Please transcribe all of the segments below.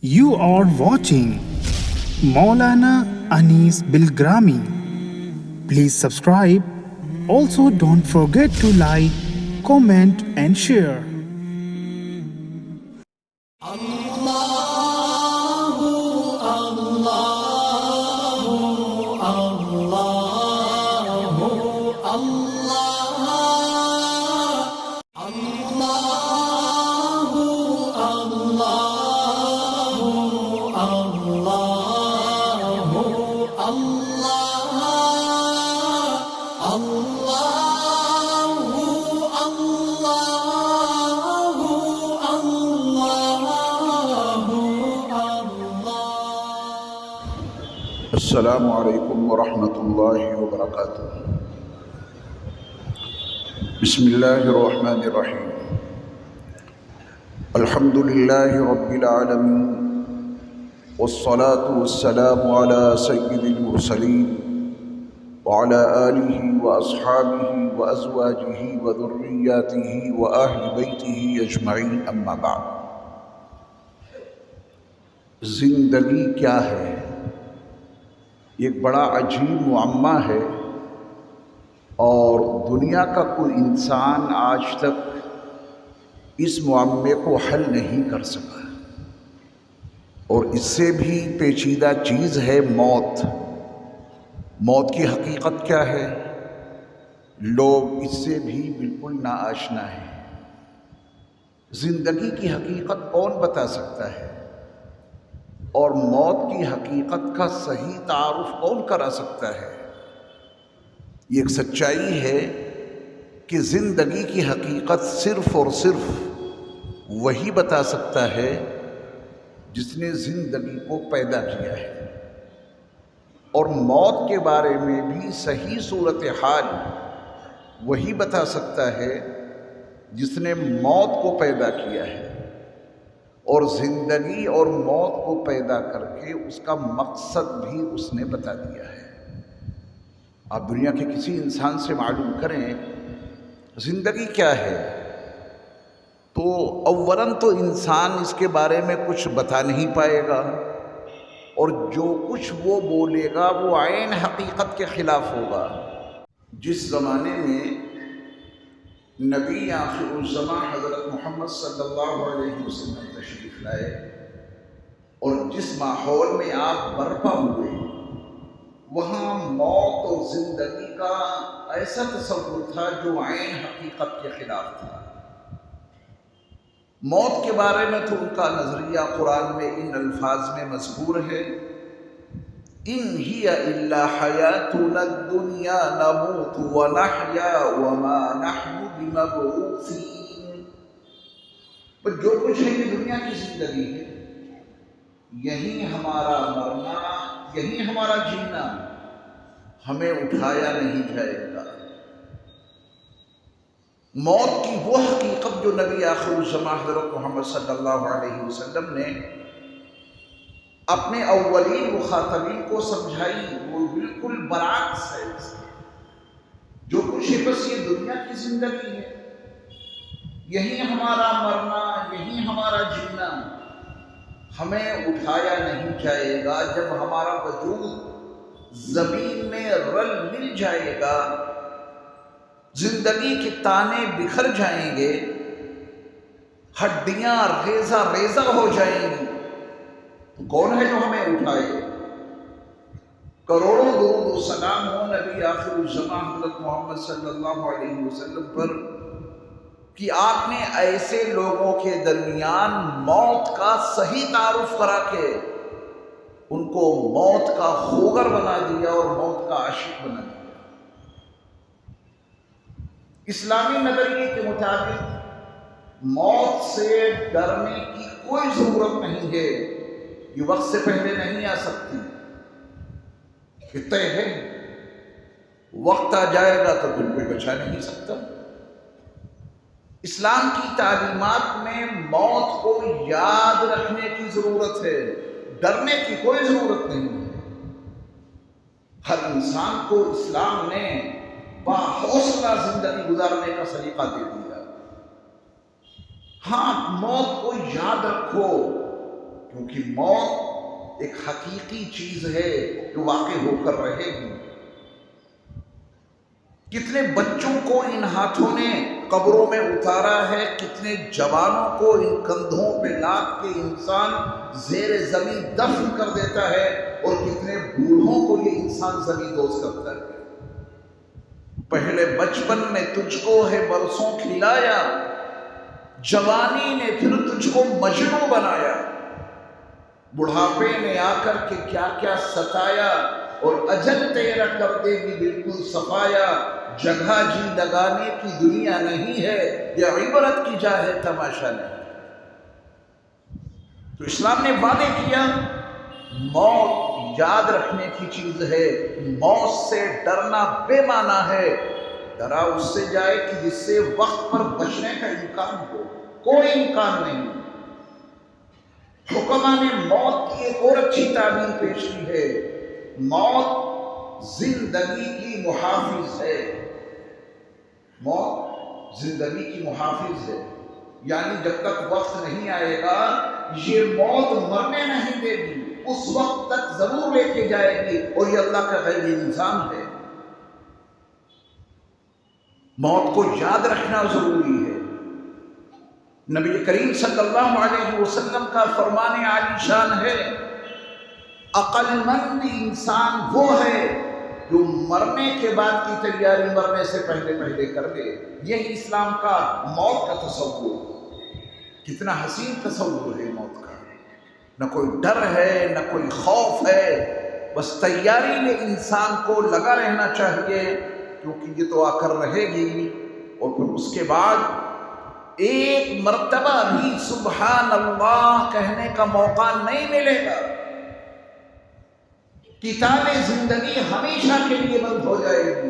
You are watching Maulana Anis Bilgrami. Please subscribe. Also, don't forget to like, comment, and share. السلام علیکم ورحمۃ اللہ وبرکاتہ۔ بسم اللہ الرحمن الرحیم۔ الحمد للہ رب العالمین، والصلاة والسلام علی سید المرسلین وعلی آلہ واصحابہ وازواجہ وذریاتہ واہل بیتہ اجمعین، اما بعد۔ زندگی کیا ہے؟ ایک بڑا عجیب معمہ ہے، اور دنیا کا کوئی انسان آج تک اس معمے کو حل نہیں کر سکا۔ اور اس سے بھی پیچیدہ چیز ہے موت۔ موت کی حقیقت کیا ہے؟ لوگ اس سے بھی بالکل ناآشنا ہیں۔ زندگی کی حقیقت کون بتا سکتا ہے؟ اور موت کی حقیقت کا صحیح تعارف کون کرا سکتا ہے؟ یہ ایک سچائی ہے کہ زندگی کی حقیقت صرف اور صرف وہی بتا سکتا ہے جس نے زندگی کو پیدا کیا ہے، اور موت کے بارے میں بھی صحیح صورتحال وہی بتا سکتا ہے جس نے موت کو پیدا کیا ہے، اور زندگی اور موت کو پیدا کر کے اس کا مقصد بھی اس نے بتا دیا ہے۔ آپ دنیا کے کسی انسان سے معلوم کریں زندگی کیا ہے، تو اولاً تو انسان اس کے بارے میں کچھ بتا نہیں پائے گا، اور جو کچھ وہ بولے گا وہ عین حقیقت کے خلاف ہوگا۔ جس زمانے میں نبی آخر الزمان حضرت محمد صلی اللہ علیہ وسلم تشریف لائے، اور جس ماحول میں آپ برپا ہوئے، وہاں موت اور زندگی کا ایسا تصور تھا جو عین حقیقت کے خلاف تھا۔ موت کے بارے میں تو ان کا نظریہ قرآن میں ان الفاظ میں مذکور ہے: ان ہی الا حیاتنا الدنیا نموت ونحیا وما نحن بمبعوثین۔ پر جو کچھ ہے یہ دنیا کی زندگی ہے، یہی ہمارا مرنا، یہی ہمارا جینا، ہمیں اٹھایا نہیں جائے گا۔ موت کی وہ حقیقت جو نبی آخر الزمان حضرت محمد صلی اللہ علیہ وسلم نے اپنے اولین مخاطبین کو سمجھائی، وہ بالکل برعکس ہے اس کے۔ جو کچھ ہے بس یہ دنیا کی زندگی ہے، یہی ہمارا مرنا، یہی ہمارا جینا، ہمیں اٹھایا نہیں جائے گا۔ جب ہمارا وجود زمین میں رل مل جائے گا، زندگی کے تانے بکھر جائیں گے، ہڈیاں ریزہ ریزہ ہو جائیں گی، تو کون ہے جو ہمیں اٹھائے؟ کروڑوں درود و سلام ہو نبی آخر الزمان حضرت محمد صلی اللہ علیہ وسلم پر کہ آپ نے ایسے لوگوں کے درمیان موت کا صحیح تعارف کرا کے ان کو موت کا خوگر بنا دیا اور موت کا عاشق بنا دیا۔ اسلامی نظریے کے مطابق موت سے ڈرنے کی کوئی ضرورت نہیں ہے، یہ وقت سے پہلے نہیں آ سکتی، یہ طے ہے، وقت آ جائے گا تو دل پہ بچا نہیں سکتا۔ اسلام کی تعلیمات میں موت کو یاد رکھنے کی ضرورت ہے، ڈرنے کی کوئی ضرورت نہیں ہے۔ ہر انسان کو اسلام نے باحوصلہ زندگی گزارنے کا سلیقہ دے دیا۔ ہاں، موت کو یاد رکھو، کیونکہ کیونکہ موت ایک حقیقی چیز ہے جو واقع ہو کر رہے گی۔ کتنے بچوں کو ان ہاتھوں نے قبروں میں اتارا ہے، کتنے جوانوں کو ان کندھوں پہ لاد کے انسان زیر زمین دفن کر دیتا ہے، اور کتنے بوڑھوں کو یہ انسان زمین دوز کرتا ہے۔ پہلے بچپن میں تجھ کو ہے برسوں کھلایا، جوانی نے پھر تجھ کو مجنوں بنایا، بڑھاپے نے آ کر کے کیا کیا ستایا، اور اجل تیرا کر دے گی بالکل صفایا۔ جگہ جی لگانے کی دنیا نہیں ہے، یہ عبرت کی جا ہے تماشا نہیں۔ تو اسلام نے وعدے کیا، موت یاد رکھنے کی چیز ہے، موت سے ڈرنا بے معنی ہے۔ ڈرا اس سے جائے کہ جس سے وقت پر بچنے کا امکان ہو، کوئی امکان نہیں۔ حکماء نے موت کی ایک اور اچھی تعبیر پیش کی ہے، موت زندگی کی محافظ ہے۔ موت زندگی کی محافظ ہے، یعنی جب تک وقت نہیں آئے گا یہ موت مرنے نہیں دے گی، اس وقت تک ضرور لے کے جائے گی، اور یہ اللہ کا غیب نظام ہے۔ موت کو یاد رکھنا ضروری ہے۔ نبی کریم صلی اللہ علیہ وسلم کا فرمان عالی شان ہے، عقل مند انسان وہ ہے جو مرنے کے بعد کی تیاری مرنے سے پہلے پہلے کر لے۔ یہی اسلام کا موت کا تصور، کتنا حسین تصور ہے موت کا۔ نہ کوئی ڈر ہے، نہ کوئی خوف ہے، بس تیاری میں انسان کو لگا رہنا چاہیے، کیونکہ یہ تو آ کر رہے گی، اور پھر اس کے بعد ایک مرتبہ بھی سبحان اللہ کہنے کا موقع نہیں ملے گا۔ کتاب زندگی ہمیشہ کے لیے بند ہو جائے گی۔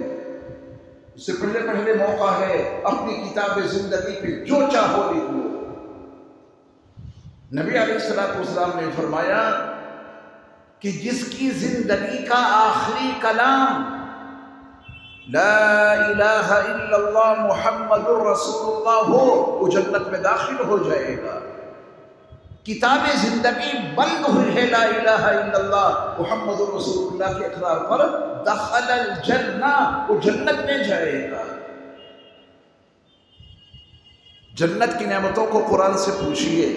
اس سے پہلے پہلے موقع ہے، اپنی کتاب زندگی پہ جو چاہو لکھ لو۔ نبی علیہ السلام نے فرمایا کہ جس کی زندگی کا آخری کلام لا الہ الا اللہ محمد الرسول اللہ ہو، وہ جنت میں داخل ہو جائے گا۔ کتاب زندگی بند ہوئی ہے لا الہ الا اللہ محمد الرسول اللہ کے اقرار پر، دخل الجنہ، وہ جنت میں جائے گا۔ جنت کی نعمتوں کو قرآن سے پوچھئے،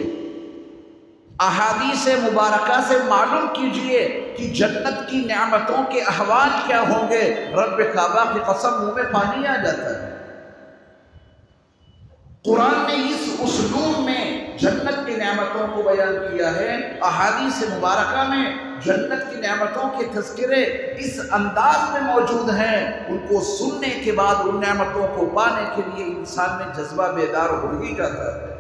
احادیث مبارکہ سے معلوم کیجئے کہ جنت کی نعمتوں کے احوال کیا ہوں گے۔ رب کعبہ کی قسم منہ میں پانی آ جاتا ہے۔ قرآن نے اس اسلوب میں جنت کی نعمتوں کو بیان کیا ہے، احادیث مبارکہ میں جنت کی نعمتوں کے تذکرے اس انداز میں موجود ہیں، ان کو سننے کے بعد ان نعمتوں کو پانے کے لیے انسان میں جذبہ بیدار ہو ہی جاتا ہے۔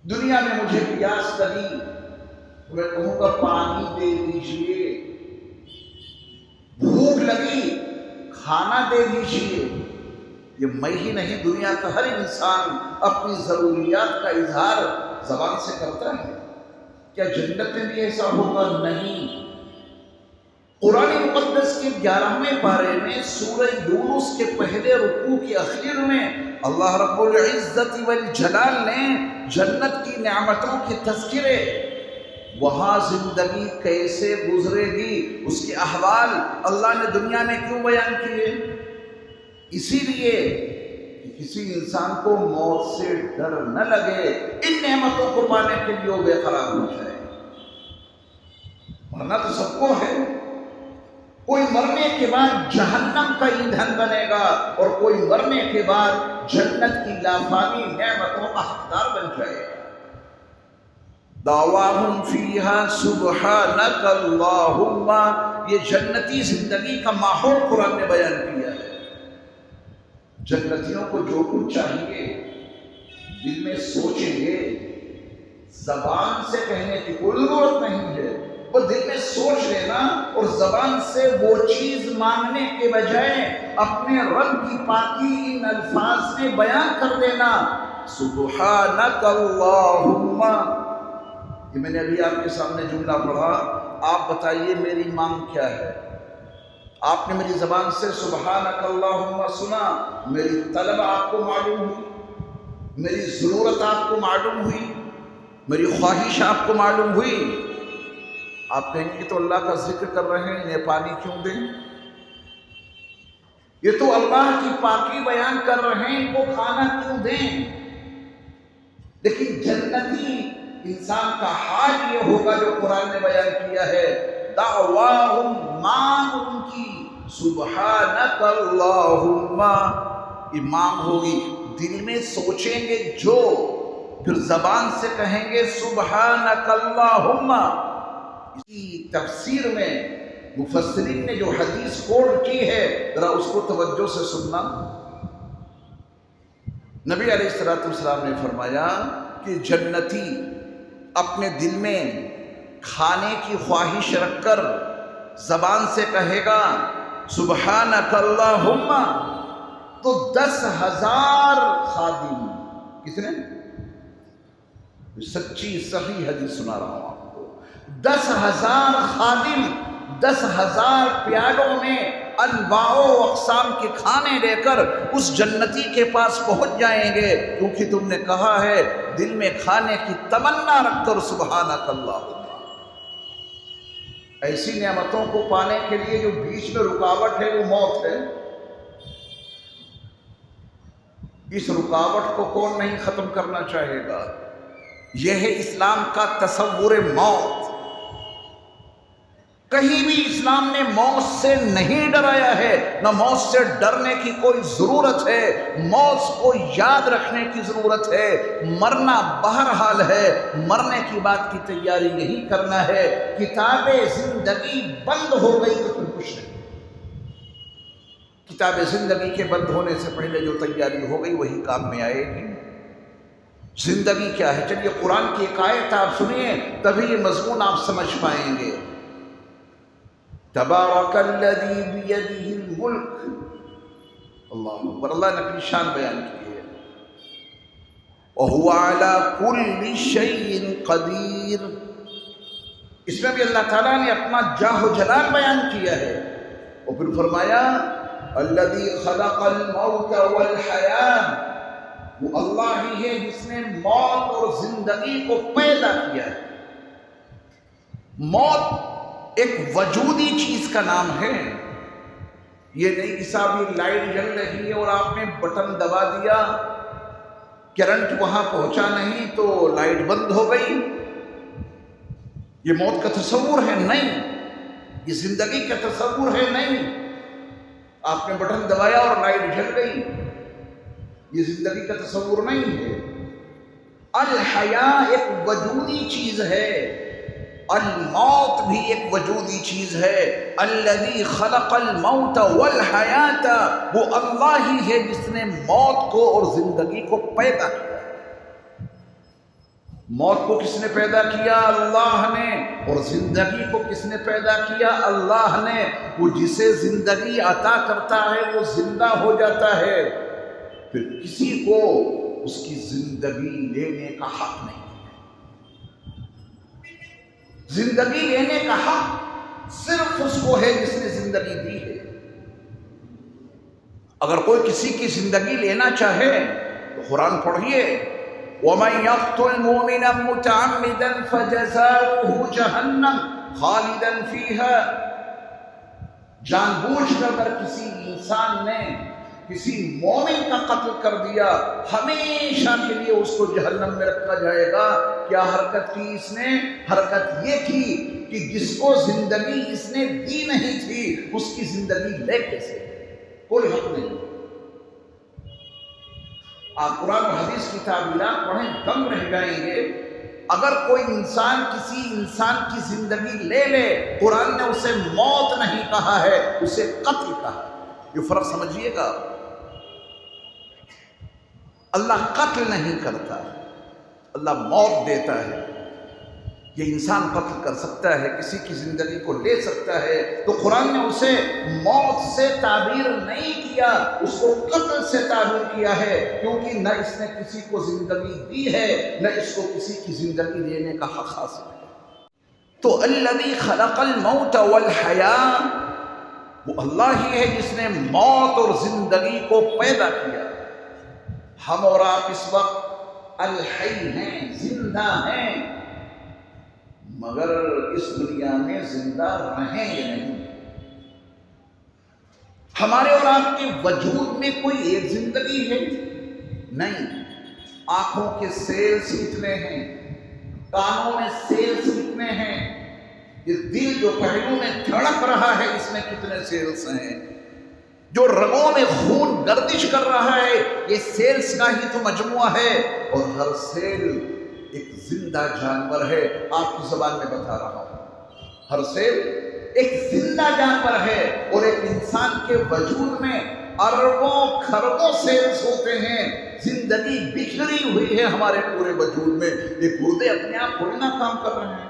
دنیا میں مجھے پیاس لگی، میں کہوں گا پانی دے دیجئے، بھوک لگی کھانا دے دیجئے۔ یہ میں ہی نہیں، دنیا کا ہر انسان اپنی ضروریات کا اظہار زبان سے کرتا ہے۔ کیا جنت میں بھی ایسا ہوگا؟ نہیں۔ قرآن مقدس کے 11ویں پارے میں سورہ یونس کے پہلے رکوع کے اخیر میں اللہ رب العزت والجلال نے جنت کی نعمتوں کے تذکرے، وہاں زندگی کیسے گزرے گی، اس کے احوال اللہ نے دنیا میں کیوں بیان کیے؟ اسی لیے کہ کسی انسان کو موت سے ڈر نہ لگے، ان نعمتوں کو پانے کے لیے وہ بے قرار ہو جائے۔ مرنا تو سب کو ہے، کوئی مرنے کے بعد جہنم کا ایندھن بنے گا، اور کوئی مرنے کے بعد جنت کی لافانی نعمتوں کا حقدار بن جائے گا۔ دعواہم فیہا سبحانک اللہم، یہ جنتی زندگی کا ماحول قرآن نے بیان کیا ہے۔ جنتیوں کو جو کچھ چاہیے دل میں سوچیں گے، زبان سے کہنے کی کوئی ضرورت نہیں ہے، وہ دل میں سوچ لینا، اور زبان سے وہ چیز مانگنے کے بجائے اپنے رب کی پاکی ان الفاظ میں بیان کر دینا، سبحانک اللہم۔ یہ میں نے ابھی آپ کے سامنے جملہ پڑھا، آپ بتائیے میری مانگ کیا ہے؟ آپ نے میری زبان سے سبحانک اللہم سنا، میری طلب آپ کو معلوم ہوئی، میری ضرورت آپ کو معلوم ہوئی، میری خواہش آپ کو معلوم ہوئی؟ آپ کہیں گے تو اللہ کا ذکر کر رہے ہیں، انہیں پانی کیوں دیں؟ یہ تو اللہ کی پاکی بیان کر رہے ہیں، ان کو کھانا کیوں دیں؟ لیکن جنتی انسان کا حال یہ ہوگا جو قرآن نے بیان کیا ہے، دعواہم، مانگ ان کی سبحانک اللہم، یہ مانگ ہوگی، دل میں سوچیں گے جو، پھر زبان سے کہیں گے سبحانک اللہم۔ اسی تفسیر میں مفسرین نے جو حدیث کوٹ کی ہے ذرا اس کو توجہ سے سننا۔ نبی علیہ السلام نے فرمایا کہ جنتی اپنے دل میں کھانے کی خواہش رکھ کر زبان سے کہے گا سبحانک اللہم، تو 10,000 خادم، کتنے؟ سچی صحیح حدیث سنا رہا ہوں آپ کو، 10,000 خادم 10,000 پیالوں میں انواع و اقسام کے کھانے لے کر اس جنتی کے پاس پہنچ جائیں گے، کیونکہ تم نے کہا ہے دل میں کھانے کی تمنا رکھ کر سبحانک اللہم۔ ایسی نعمتوں کو پانے کے لیے جو بیچ میں رکاوٹ ہے وہ موت ہے۔ اس رکاوٹ کو کون نہیں ختم کرنا چاہے گا؟ یہ ہے اسلام کا تصور موت۔ کہیں بھی اسلام نے موت سے نہیں ڈرایا ہے، نہ موت سے ڈرنے کی کوئی ضرورت ہے۔ موت کو یاد رکھنے کی ضرورت ہے، مرنا بہرحال ہے، مرنے کی بات کی تیاری نہیں کرنا ہے۔ کتاب زندگی بند ہو گئی تو پھر کچھ نہیں۔ کتاب زندگی کے بند ہونے سے پہلے جو تیاری ہو گئی وہی کام میں آئے گی۔ زندگی کیا ہے؟ چلیے قرآن کی ایک آیت آپ سنیے، تبھی یہ مضمون آپ سمجھ پائیں گے۔ تبارک الذی بیدہ الملک، اللہ اکبر، اللہ نے اپنی شان بیان کی ہے، وہو علی کل شیء قدیر، اس میں بھی اللہ تعالیٰ نے اپنا جاہ و جلال بیان کیا ہے۔ اور پھر فرمایا الذی خلق الموت والحیاة، وہ اللہ ہی ہے جس نے موت اور زندگی کو پیدا کیا ہے۔ موت ایک وجودی چیز کا نام ہے، یہ نہیں کہ صاحب یہ لائٹ جل رہی ہے اور آپ نے بٹن دبا دیا، کرنٹ وہاں پہنچا نہیں تو لائٹ بند ہو گئی، یہ موت کا تصور ہے؟ نہیں۔ یہ زندگی کا تصور ہے؟ نہیں۔ آپ نے بٹن دبایا اور لائٹ جل گئی، یہ زندگی کا تصور نہیں ہے۔ الحیاء ایک وجودی چیز ہے، الموت بھی ایک وجودی چیز ہے۔ الذی خلق الموت والحیاۃ، وہ اللہ ہی ہے جس نے موت کو اور زندگی کو پیدا کیا۔ موت کو کس نے پیدا کیا؟ اللہ نے۔ اور زندگی کو کس نے پیدا کیا؟ اللہ نے۔ وہ جسے زندگی عطا کرتا ہے وہ زندہ ہو جاتا ہے، پھر کسی کو اس کی زندگی لینے کا حق نہیں ہے۔ زندگی لینے کا حق صرف اس کو ہے جس نے زندگی دی ہے۔ اگر کوئی کسی کی زندگی لینا چاہے تو قرآن پڑھیے، وَمَنْ يَقْتُلْ مُؤْمِنًا مُتَعَمِّدًا فَجَزَاؤُهُ جَهَنَّمُ خَالِدًا فِيهَا، جان بوجھ کر اگر کسی انسان نے کسی مومن کا قتل کر دیا، ہمیشہ کے لیے اس کو جہنم میں رکھا جائے گا۔ کیا حرکت کی اس نے؟ حرکت یہ کی کہ جس کو زندگی اس نے دی نہیں تھی اس کی زندگی لے کیسے؟ کوئی حق نہیں۔ آپ قرآن و حدیث کی تعبیرات پڑھیں دم رہ جائیں گے۔ اگر کوئی انسان کسی انسان کی زندگی لے لے، قرآن نے اسے موت نہیں کہا ہے، اسے قتل کہا ہے۔ یہ فرق سمجھیے گا۔ اللہ قتل نہیں کرتا، اللہ موت دیتا ہے۔ یہ انسان قتل کر سکتا ہے، کسی کی زندگی کو لے سکتا ہے، تو قرآن نے اسے موت سے تعبیر نہیں کیا، اس کو قتل سے تعبیر کیا ہے، کیونکہ نہ اس نے کسی کو زندگی دی ہے نہ اس کو کسی کی زندگی لینے کا حق حاصل ہے۔ تو الذی خلق الموت والحیاء، وہ اللہ ہی ہے جس نے موت اور زندگی کو پیدا کیا۔ ہم اور آپ اس وقت الحی ہیں، زندہ زندہ ہیں، مگر اس دنیا میں زندہ رہیں یا نہیں۔ ہمارے اور آپ کے وجود میں کوئی ایک زندگی ہے؟ نہیں۔ آنکھوں کے سیلز کتنے ہیں، کانوں میں سیلز کتنے ہیں، یہ دل جو پہلو میں دھڑک رہا ہے اس میں کتنے سیلز ہیں، جو رگوں میں خون گردش کر رہا ہے یہ سیلز کا ہی تو مجموعہ ہے، اور ہر سیل ایک زندہ جانور ہے۔ آپ کی زبان میں بتا رہا ہوں، ہر سیل ایک زندہ جانور ہے، اور ایک انسان کے وجود میں اربوں کھربوں سیلز ہوتے ہیں۔ زندگی بکھری ہوئی ہے ہمارے پورے وجود میں۔ یہ گردے اپنے آپ تھوڑی نہ کام کر رہے ہیں،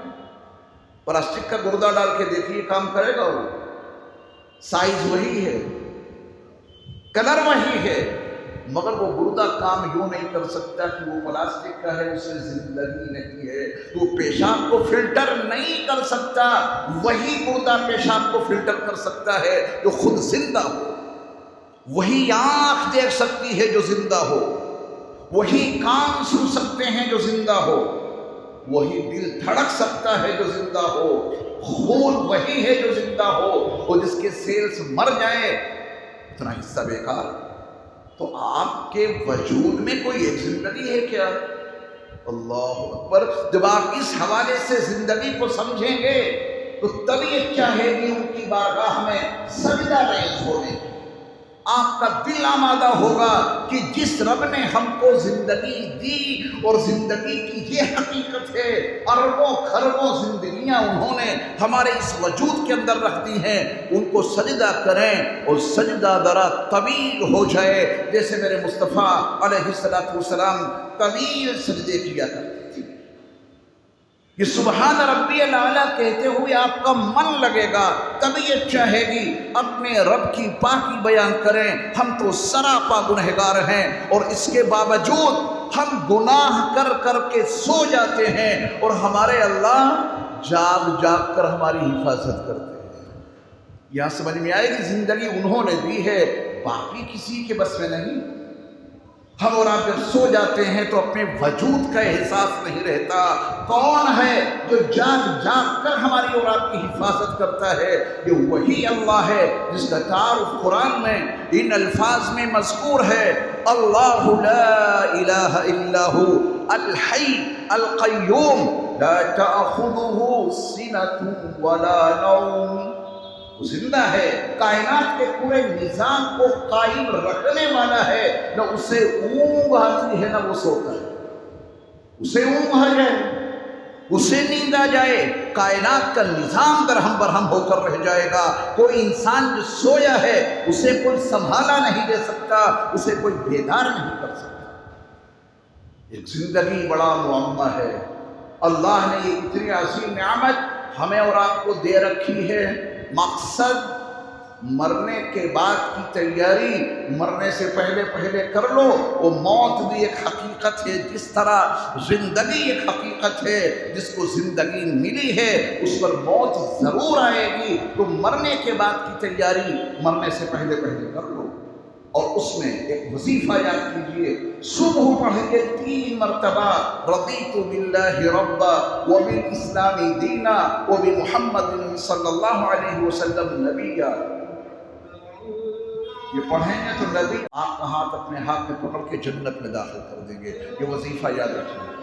پلاسٹک کا گردہ ڈال کے دیکھیے کام کرے گا وہ؟ سائز وہی ہے، کلر وہی ہے، مگر وہ گردہ کام یوں نہیں کر سکتا کہ وہ پلاسٹک کا ہے، اس میں زندگی نہیں ہے۔ وہ پیشاب کو فلٹر نہیں کر سکتا، وہی گردہ پیشاب کو فلٹر کر سکتا ہے جو خود زندہ ہو۔ وہی آنکھ دیکھ سکتی ہے جو زندہ ہو، وہی کان سن سکتے ہیں جو زندہ ہو، وہی دل دھڑک سکتا ہے جو زندہ ہو، خون وہی ہے جو زندہ ہو، اور جس کے سیلز مر جائیں اتنا حصہ بیکار۔ تو آپ کے وجود میں کوئی ایک زندگی ہے کیا؟ اللہ اکبر۔ جب آپ اس حوالے سے زندگی کو سمجھیں گے تو طبیعت چاہے گی ان کی بارگاہ میں سجدہ ریز ہونے کی۔ آپ کا دل آمادہ ہوگا کہ جس رب نے ہم کو زندگی دی، اور زندگی کی یہ حقیقت ہے، اربوں کھربوں زندگیاں انہوں نے ہمارے اس وجود کے اندر رکھ دی ہیں، ان کو سجدہ کریں، اور سجدہ ذرا طویل ہو جائے، جیسے میرے مصطفیٰ علیہ السلام طویل سجدے کیا کرتے تھے۔ یہ سبحان ربی الاعلیٰ کہتے ہوئے آپ کا من لگے گا، طبیعت چاہے گی اپنے رب کی پاکی بیان کریں۔ ہم تو سراپا گنہگار ہیں، اور اس کے باوجود ہم گناہ کر کر کے سو جاتے ہیں، اور ہمارے اللہ جاگ جاگ کر ہماری حفاظت کرتے ہیں۔ یہاں سمجھ میں آئے گی زندگی انہوں نے دی ہے، باقی کسی کے بس میں نہیں۔ ہم اور آپ جب سو جاتے ہیں تو اپنے وجود کا احساس نہیں رہتا۔ کون ہے جو جاگ جاگ کر ہماری اور آپ کی حفاظت کرتا ہے؟ یہ وہی اللہ ہے جس کا تعارف قرآن میں ان الفاظ میں مذکور ہے، اللہ لا الہ الا ہو الحی القیوم لا تأخذہ سنۃ ولا نوم۔ زندہ ہے، کائنات کے پورے نظام کو قائم رکھنے والا ہے، نہ اسے اونگ آتی ہے نہ وہ سوتا ہے۔ اسے اونگ آ جائے، اسے نیند آ جائے، کائنات کا نظام درہم برہم ہو کر رہ جائے گا۔ کوئی انسان جو سویا ہے اسے کوئی سنبھالا نہیں دے سکتا، اسے کوئی بیدار نہیں کر سکتا۔ ایک زندگی بڑا معمہ ہے۔ اللہ نے یہ اتنی عظیم نعمت ہمیں اور آپ کو دے رکھی ہے۔ مقصد مرنے کے بعد کی تیاری مرنے سے پہلے پہلے کر لو۔ وہ موت بھی ایک حقیقت ہے، جس طرح زندگی ایک حقیقت ہے، جس کو زندگی ملی ہے اس پر موت ضرور آئے گی۔ تو مرنے کے بعد کی تیاری مرنے سے پہلے پہلے کر لو، اور اس میں ایک وظیفہ یاد کیجئے، صبح پڑھیے 3 مرتبہ رضیت باللہ ربا وبالاسلام دینا وبمحمد صلی اللہ علیہ وسلم نبیا۔ یہ پڑھیں گے تو نبی آپ کا ہاتھ اپنے ہاتھ میں پکڑ کے جنت میں داخل کر دیں گے۔ یہ وظیفہ یاد رکھیے۔